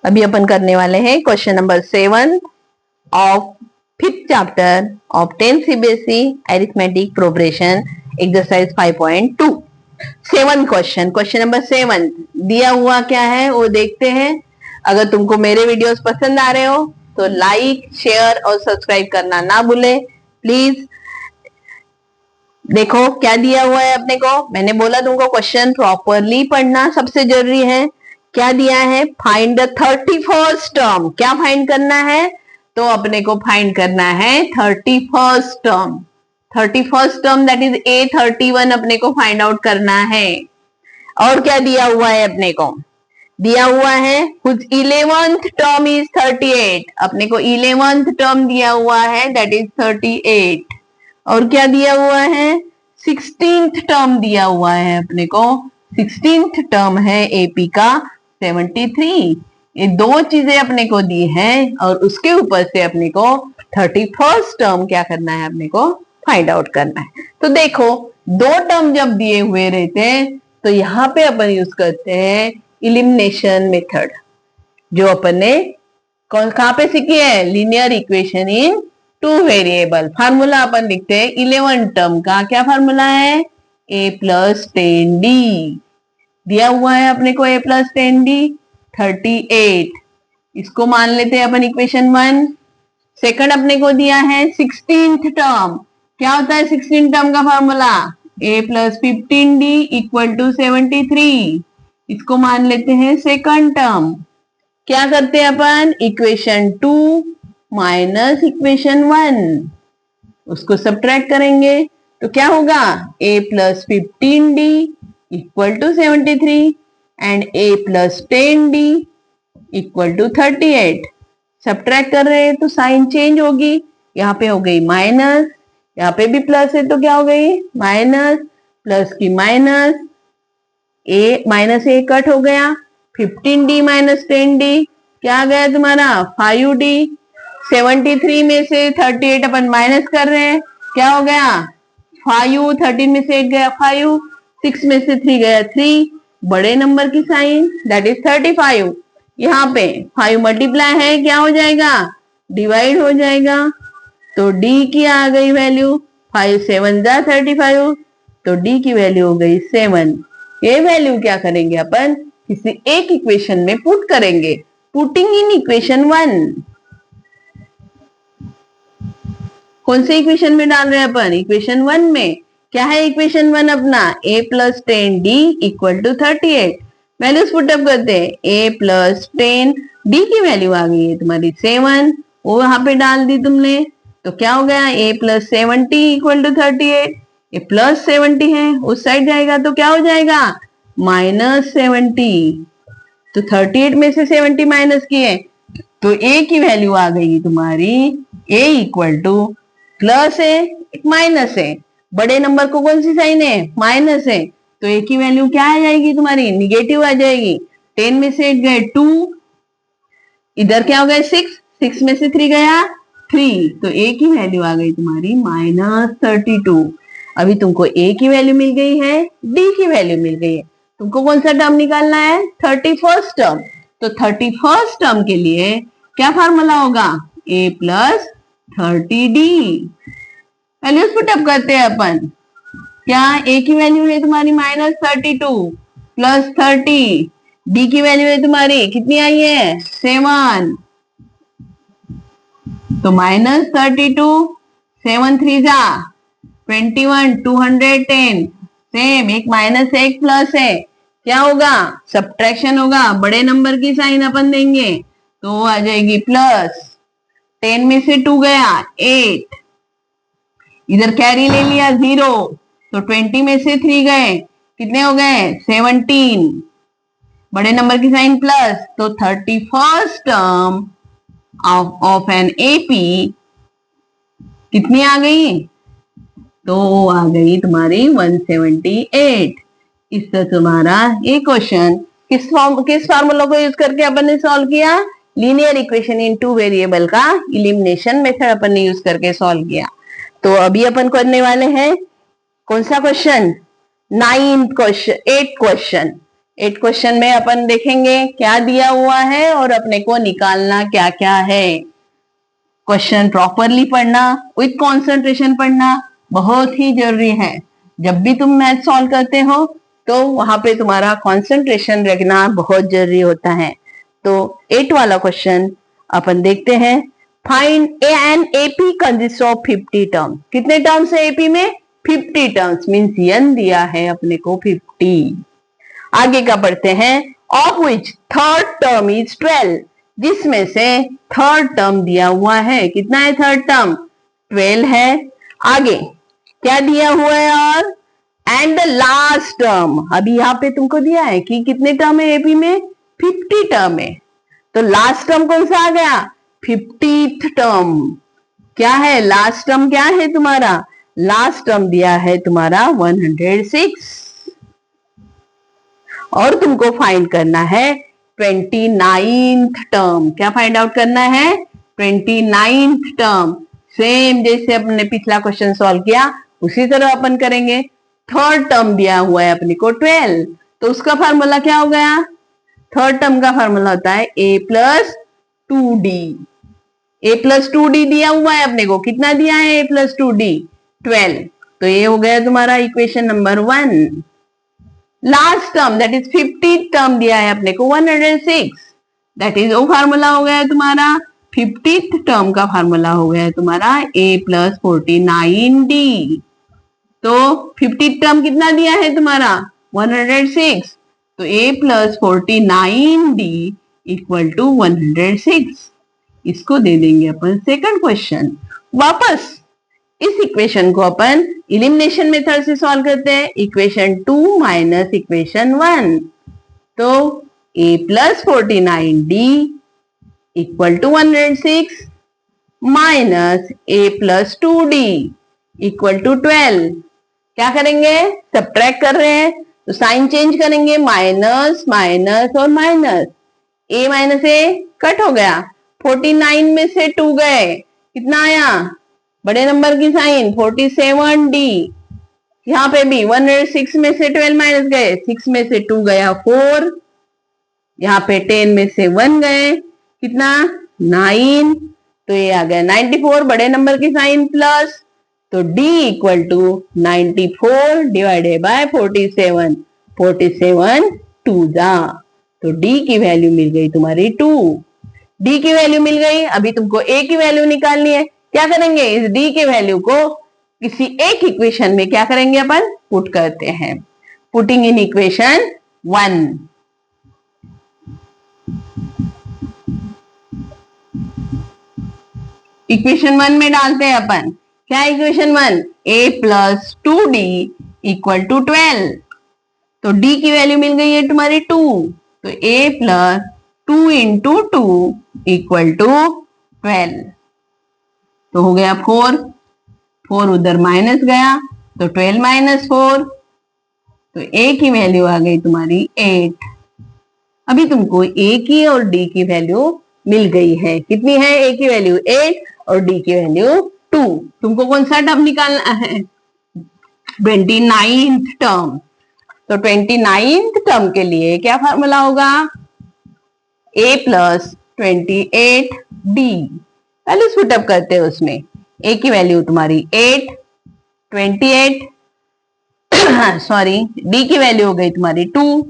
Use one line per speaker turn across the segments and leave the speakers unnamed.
अभी अपन करने वाले हैं question number 7 of 5th chapter of 10th CBSE arithmetic progression exercise 5.2। 7 question number 7 दिया हुआ क्या है वो देखते हैं। अगर तुमको मेरे वीडियोस पसंद आ रहे हो तो लाइक, शेयर और सब्सक्राइब करना ना भूले प्लीज। देखो क्या दिया हुआ है अपने को। मैंने बोला तुमको क्वेश्चन प्रॉपरली पढ़ना सबसे जरूरी है। क्या दिया है? Find the 31st term. क्या फाइंड करना है? तो अपने को फाइंड करना है 31st term. 31st term that is A31 अपने को फाइंड आउट करना है। और क्या दिया हुआ है अपने को? दिया हुआ है whose 11th टर्म इज 38। अपने को 11th टर्म दिया हुआ है दैट इज 38। और क्या दिया हुआ है? 16th टर्म दिया हुआ है अपने को। 16th टर्म है एपी का 73। ये दो चीजें अपने को दी है और उसके ऊपर से अपने को 31st टर्म क्या करना है? अपने को फाइंड आउट करना है। तो देखो दो टर्म जब दिए हुए रहते हैं तो यहाँ पे अपन यूज करते हैं इलिमिनेशन मेथड, जो अपन ने कहाँ पे सीखी है? Linear equation in 2 variable. Formula अपन लिखते हैं 11 टर्म का। क्या फार्मूला है? a plus 10d। दिया हुआ है अपने को a प्लस 10d 38। इसको मान लेते हैं अपन इक्वेशन 1। सेकंड अपने को दिया है 16th टर्म। क्या होता है 16th टर्म का formula? a plus 15d equal to 73। इसको मान लेते हैं सेकंड टर्म। क्या करते हैं अपन? इक्वेशन 2 माइनस इक्वेशन 1 उसको सब्ट्रैक्ट करेंगे तो क्या होगा? a plus 15d equal to 73 and a plus 10d equal to 38। Subtract कर रहे हैं तो साइन चेंज होगी। यहाँ पे हो गई माइनस, यहाँ पे भी प्लस है तो क्या हो गई? माइनस, प्लस की minus, a minus a cut हो गया। 15d माइनस 10d क्या आ गया तुम्हारा? 5d। 73 में से 38 अपन माइनस कर रहे हैं, क्या हो गया? 5। 13 में से 1 गया 5, 6 में से 3 गया 3। बड़े नंबर की साइन दैट इज 35। यहाँ पे 5 मल्टीप्लाई है, क्या हो जाएगा? डिवाइड हो जाएगा। तो d की आ गई वैल्यू 5 7 जा 35, तो d की वैल्यू हो गई 7। ये वैल्यू क्या करेंगे अपन? किसी एक इक्वेशन में पुट करेंगे। Putting in equation 1। कौन से इक्वेशन में डाल रहे हैं अपन? इक्वेशन 1 में। क्या है इक्वेशन 1 अपना? a plus 10d equal to 38। Values put up करते हैं। a प्लस 10 d की वैल्यू आ गई है तुम्हारी 7, वो वहां पे डाल दी तुमने तो क्या हो गया? a plus 70 equal to 38। ये प्लस 70 है, उस साइड जाएगा तो क्या हो जाएगा? माइनस 70। तो 38 में से 70 माइनस किए तो a की वैल्यू आ गई तुम्हारी a इक्वल टू प्लस है एक माइनस है। बड़े नंबर को कौन सी साइन है? माइनस है, तो a की वैल्यू क्या आ जाएगी तुम्हारी? निगेटिव आ जाएगी। 10 में से 8 गए 2, इधर क्या हो गए 6, 6 में से 3 गया 3, तो a की वैल्यू आ गई तुम्हारी माइनस 32। अभी तुमको a की वैल्यू मिल गई है, d की वैल्यू मिल गई है। तुमको कौन सा टर्म निकालना है? 31st term. तो 31st टर्म के लिए क्या फार्मूला होगा? a plus 30d। Values put up करते हैं अपन। क्या a की वैल्यू है तुम्हारी माइनस 32 प्लस 30, d की वैल्यू है तुम्हारी कितनी आई है? 7। तो माइनस 32, 7 3 जा 21, 210। सेम, एक माइनस है एक प्लस है, क्या होगा? सब्ट्रैक्शन होगा। बड़े नंबर की साइन अपन देंगे तो आ जाएगी प्लस। 10 में से 2 गया 8, इधर कैरी ले लिया 0, तो 20 में से 3 गए कितने हो गए? 17। बड़े नंबर की साइन प्लस, तो 31st term of an AP कितनी आ गई? तो आ गई तुम्हारी 178। इससे तुम्हारा ये क्वेश्चन किस फार्मूला को यूज करके अपन ने सॉल्व किया? लीनियर इक्वेशन इन 2 वेरिएबल का इलिमिनेशन मेथड अपन ने यूज करके सॉल्व किया। तो अभी अपन करने वाले हैं कौन सा क्वेश्चन? 8th question. 8 क्वेश्चन में अपन देखेंगे क्या दिया हुआ है और अपने को निकालना क्या क्या है। क्वेश्चन प्रॉपरली पढ़ना, विथ कंसंट्रेशन पढ़ना बहुत ही जरूरी है। जब भी तुम मैथ सॉल्व करते हो तो वहां पे तुम्हारा कंसंट्रेशन रखना बहुत जरूरी होता है। तो 8 वाला क्वेश्चन अपन देखते हैं। Find an AP consist of 50 term. कितने टर्म्स है एपी में? 50 टर्म्स, मीन्स एन दिया है अपने को 50। आगे का पढ़ते हैं। Of which third term is 12, जिसमें से थर्ड टर्म दिया हुआ है। कितना है थर्ड टर्म? 12 है। आगे क्या दिया हुआ है? और एंड द लास्ट टर्म, अभी यहाँ पे तुमको दिया है कि कितने टर्म है एपी में? 50 टर्म है। तो लास्ट टर्म कौन सा आ गया? 50th term. क्या है लास्ट टर्म? क्या है तुम्हारा लास्ट टर्म? दिया है तुम्हारा 106। और तुमको फाइंड करना है 29th टर्म। क्या फाइंड आउट करना है? 29th term. सेम जैसे अपने पिछला क्वेश्चन सॉल्व किया उसी तरह अपन करेंगे। थर्ड टर्म दिया हुआ है अपने को 12, तो उसका फार्मूला क्या हो गया? थर्ड टर्म का फार्मूला होता है a plus 2d। a plus 2d दिया हुआ है अपने को। कितना दिया है a प्लस 2d? 12। तो ये हो गया तुम्हारा equation number 1। Last term that is 50th term दिया है अपने को 106, दैट इज वो फार्मूला हो गया है तुम्हारा 50th टर्म का फार्मूला हो गया है तुम्हारा a प्लस 49d। तो 50th टर्म कितना दिया है तुम्हारा? 106। तो a plus 49d equal to 106। इसको दे देंगे अपन सेकंड क्वेश्चन। वापस इस इक्वेशन को अपन इलिमिनेशन मेथड से सॉल्व करते हैं। Equation 2 minus equation 1। तो a plus 49d equal to 106 minus a plus 2d equal to 12। क्या करेंगे? सब्ट्रैक्ट कर रहे हैं तो साइन चेंज करेंगे। माइनस माइनस और minus, a minus a cut हो गया। 49 में से 2 गए, कितना आया? बड़े नंबर की साइन 47d। यहाँ पे भी 106 में से 12 माइनस गए, 6 में से 2 गया 4, यहाँ पे 10 में से 1 गए, कितना? 9। तो ये आ गया 94, बड़े नंबर की साइन प्लस। तो d equal to 94 divided by 47। 47 2 जा, तो d की वैल्यू मिल गई तुम्हारी 2। d की वैल्यू मिल गई। अभी तुमको a की वैल्यू निकालनी है। क्या करेंगे? इस d के वैल्यू को किसी एक इक्वेशन में क्या करेंगे अपन? पुट करते हैं। Putting in equation 1। इक्वेशन 1 में डालते हैं अपन। क्या equation 1? a plus 2d equal to 12। तो d की वैल्यू मिल गई है तुम्हारी 2। तो a plus 2 into 2 equal to 12। तो हो गया 4। 4 उधर माइनस गया तो 12 माइनस 4। तो a की वैल्यू आ गई तुम्हारी 8। अभी तुमको a की और d की वैल्यू मिल गई है। कितनी है? a की वैल्यू 8 और d की वैल्यू 2। तुमको कौन सा टर्म निकालना है? 29th term. तो 29th टर्म के लिए क्या फार्मूला होगा? a plus 28d। पहले पुटअप करते हैं उसमें। a की वैल्यू तुम्हारी 8, 28 सॉरी, d की वैल्यू हो गई तुम्हारी 2।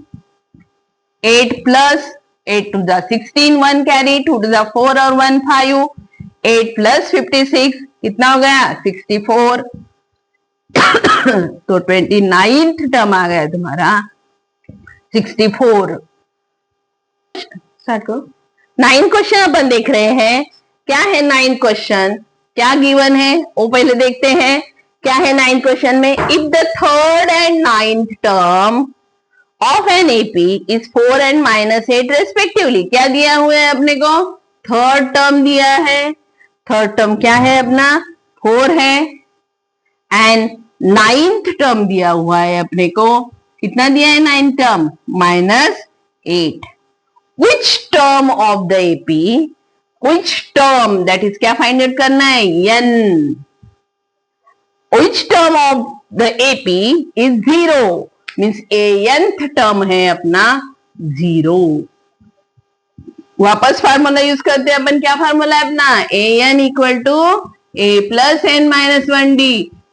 8 plus 8 to the 16, 1 carry, 2 to the 4 और 1 5। 8 प्लस 56 कितना हो गया? 64। तो 29th टर्म आ गया तुम्हारा 64। 9 क्वेश्चन अपन देख रहे हैं। क्या है 9 क्वेश्चन? क्या गिवन है वो पहले देखते हैं। क्या है 9 क्वेश्चन में? If the third and 9th term of an AP is 4 and minus 8 respectively. क्या दिया हुआ है अपने को? थर्ड टर्म दिया है। थर्ड टर्म क्या है अपना? 4 है। एंड 9th टर्म दिया हुआ है अपने को। कितना दिया है 9th term? Minus 8। Which term of the AP, which term, that is क्या फाइंड आउट करना है? n. Which term of the AP is 0? Means nth term है अपना 0। वापस फार्मूला यूज करते हैं अपन। क्या फार्मूला है अपना? an equal to a plus n minus 1d।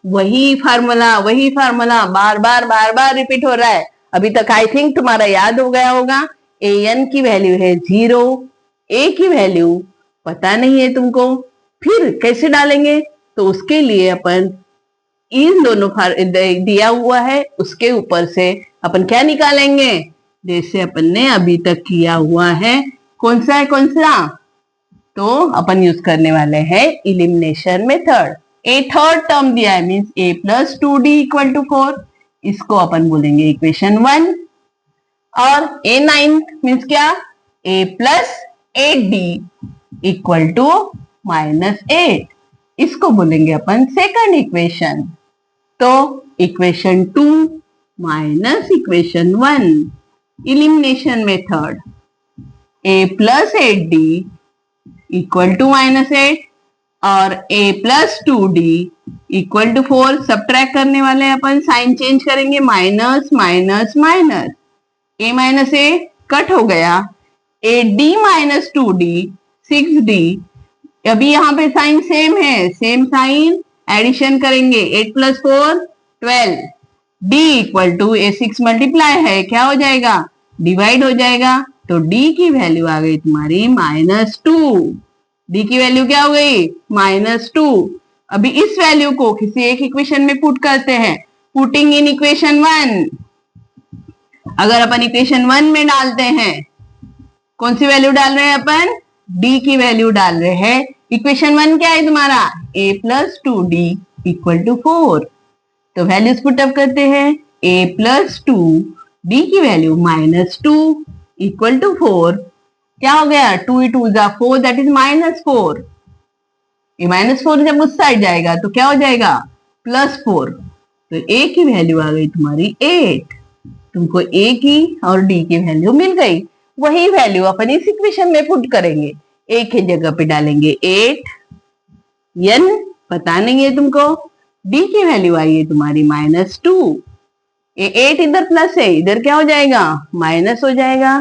वही फार्मूला बार बार रिपीट हो रहा है। अभी तक आई थिंक तुम्हारा याद हो गया होगा। an की वैल्यू है 0, a की वैल्यू पता नहीं है तुमको, फिर कैसे डालेंगे? तो उसके लिए अपन इन दोनों दिया हुआ है उसके ऊपर से अपन क्या निकालेंगे? जैसे अपन ने अभी तक किया हुआ है। कौन सा? तो अपन यूज करने वाले हैं elimination method. A third term दिया है means a plus 2d equal to 4, इसको अपन बोलेंगे इक्वेशन 1। और a नाइन्थ मीन्स क्या? a plus 8d equal to -8, इसको बोलेंगे अपन सेकंड इक्वेशन। तो equation 2 minus equation 1, elimination method. a plus 8d equal to -8 और a plus 2d equal to 4। Subtract करने वाले अपन साइन चेंज करेंगे, minus minus minus, a minus a cut हो गया, 8d माइनस 2d 6d। अभी यहाँ पे साइन सेम है, सेम साइन, एडिशन करेंगे 8 plus 4 12, d equal to a 6 multiply है, क्या हो जाएगा? डिवाइड हो जाएगा। तो d की वैल्यू आ गई तुम्हारी -2। d की वैल्यू क्या हो गई? -2। अभी इस वैल्यू को किसी एक इक्वेशन में पुट करते हैं, पुटिंग इन इक्वेशन 1। अगर अपन इक्वेशन 1 में डालते हैं, कौन सी वैल्यू डाल रहे हैं अपन? d की वैल्यू डाल रहे हैं। इक्वेशन 1 क्या है तुम्हारा? a plus 2d equal to 4। तो वैल्यूज पुटअप करते हैं, a प्लस 2, d की वैल्यू -2 इक्वल टू 4। क्या हो गया? 2 × 2 = 4, दैट इज -4। ये -4 जब उस साइड जाएगा तो क्या हो जाएगा? +4। तो a की वैल्यू आ गई तुम्हारी 8। तुमको a की और d की वैल्यू मिल गई। वही वैल्यू अपन इस इक्वेशन में पुट करेंगे। a की जगह पे डालेंगे 8, n पता नहीं है तुमको, d की वैल्यू आई है तुम्हारी -2। ये 8 इधर प्लस है, इधर क्या हो जाएगा? माइनस हो जाएगा।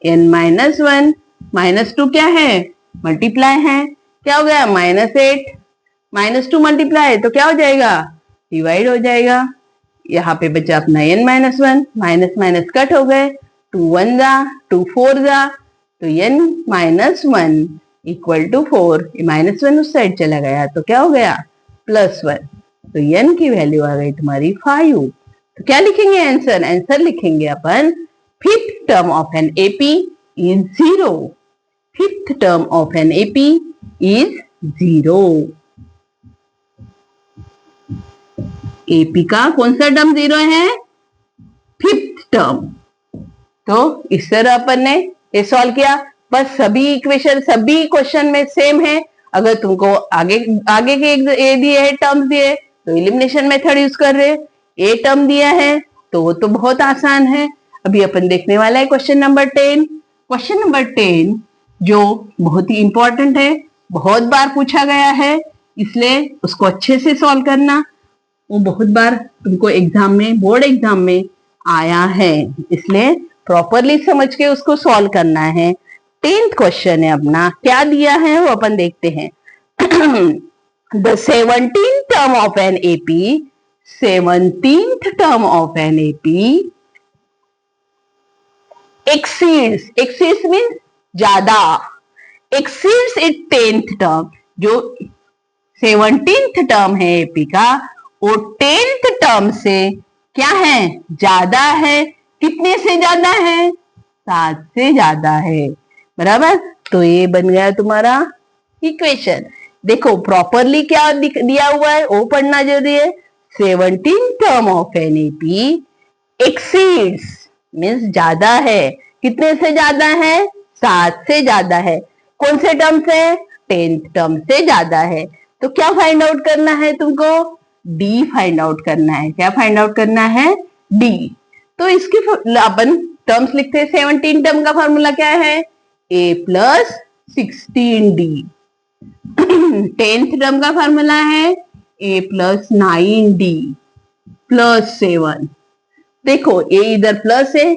n -1 -2 क्या है? मल्टीप्लाई है, क्या हो गया? -8 -2 मल्टीप्लाई, तो क्या हो जाएगा? डिवाइड हो जाएगा। यहाँ पे बचा अपना n -1, माइनस माइनस कट हो गए, 2 1 जा 2 4 जा, तो n -1 इक्वल टू 4। -1 उस साइड चला गया तो क्या हो गया? +1। तो n की वैल्यू आ गई तुम्हारी 5। तो क्या लिखेंगे आंसर? आंसर लिखेंगे अपन fifth term of an AP is 0। Fifth term of an AP is 0। AP का कौन सा टर्म 0 है? Fifth term. तो इस तरह अपन ने ये सॉल्व किया। बस सभी इक्वेशन सभी क्वेश्चन में सेम है। अगर तुमको आगे के ए दिए है, टर्म्स दिए, तो इलिमिनेशन मेथड यूज कर रहे। ए टर्म दिया है तो वो तो बहुत आसान है। अभी अपन देखने वाला है क्वेश्चन नंबर 10। क्वेश्चन नंबर 10 जो बहुत ही इंपॉर्टेंट है, बहुत बार पूछा गया है, इसलिए उसको अच्छे से सॉल्व करना। वो बहुत बार तुमको एग्जाम में, बोर्ड एग्जाम में आया है, इसलिए प्रॉपरली समझ के उसको सॉल्व करना है। 10th क्वेश्चन है अपना। क्या दिया है वो अपन देखते हैं। The 17th term of an AP, 17th term of an AP exceeds means ज्यादा, exceeds its 10th term। जो 17th टर्म है एपी का, वो 10th टर्म से क्या है? ज्यादा है। कितने से ज्यादा है? 7 से ज्यादा है। बराबर। तो ये बन गया तुम्हारा इक्वेशन। देखो प्रॉपरली क्या दिया हुआ है वो पढ़ना जरूरी है। 17th term of an AP exceeds means ज्यादा है। कितने से ज्यादा है? 7 से ज्यादा है। कौन से टर्म से? 10th टर्म से ज्यादा है। तो क्या फाइंड आउट करना है तुमको? डी फाइंड आउट करना है। क्या फाइंड आउट करना है? डी। तो इसकी अपन टर्म्स लिखते हैं। 17 टर्म का फॉर्मूला क्या है? a plus 16d। 10th term का फॉर्मूला है a प्लस 9d प्लस 7। देखो ये इधर प्लस है,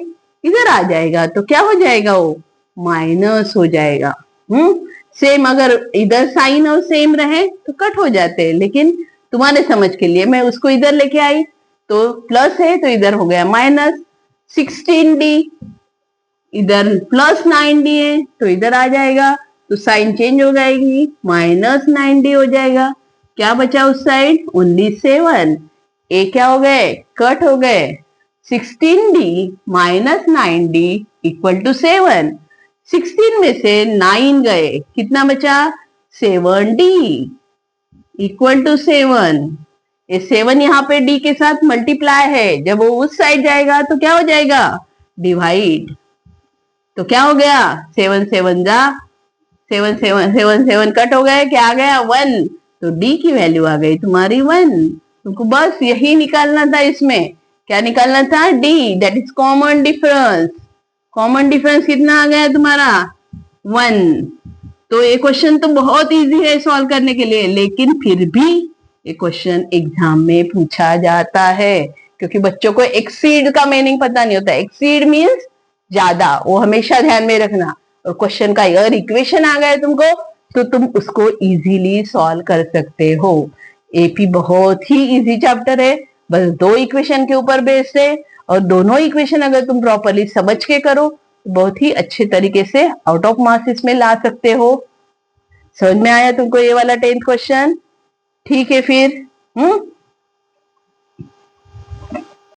इधर आ जाएगा तो क्या हो जाएगा, वो माइनस हो जाएगा। सेम अगर इधर साइन और सेम रहे तो कट हो जाते हैं, लेकिन तुम्हारे समझ के लिए मैं उसको इधर लेके आई, तो प्लस है तो इधर हो गया माइनस 16D, इधर प्लस 9D है तो इधर आ जाएगा, तो साइन चेंज हो जाएगी, माइनस 9D हो जाएगा। क्या बचा उस साइड, ओनली 7। ए क्या हो गए, कट हो गए। 16D minus 9D equal to 7। 16 में से 9 गए, कितना बचा, 7D इक्वल टू 7। ये 7 यहाँ पे D के साथ मल्टीप्लाई है, जब वो उस साइड जाएगा तो क्या हो जाएगा, डिवाइड। तो क्या हो गया, 7 7 जा 7 7 7 7 कट हो गए, क्या आ गया 1, तो D की वैल्यू आ गई तुम्हारी 1। तुमको बस यही निकालना था, इसमें क्या निकालना था, D, that is common difference. Common difference कितना आ गया तुम्हारा, 1। तो ये क्वेश्चन तो बहुत इजी है सॉल्व करने के लिए, लेकिन फिर भी ये क्वेश्चन एग्जाम में पूछा जाता है, क्योंकि बच्चों को एक्सीड का मीनिंग पता नहीं होता। एक्सीड मीन्स ज्यादा, वो हमेशा ध्यान में रखना। और क्वेश्चन का अगर इक्वेशन आ गया तुमको, तो तुम उसको इजीली सॉल्व कर सकते हो। एपी बहुत ही इजी चैप्टर है, बस 2 इक्वेशन के ऊपर बेस्ड है, और दोनों इक्वेशन अगर तुम प्रॉपरली समझ के करो तो बहुत ही अच्छे तरीके से आउट ऑफ मार्क्स इसमें ला सकते हो। समझ में आया तुमको ये वाला 10th क्वेश्चन, ठीक है फिर।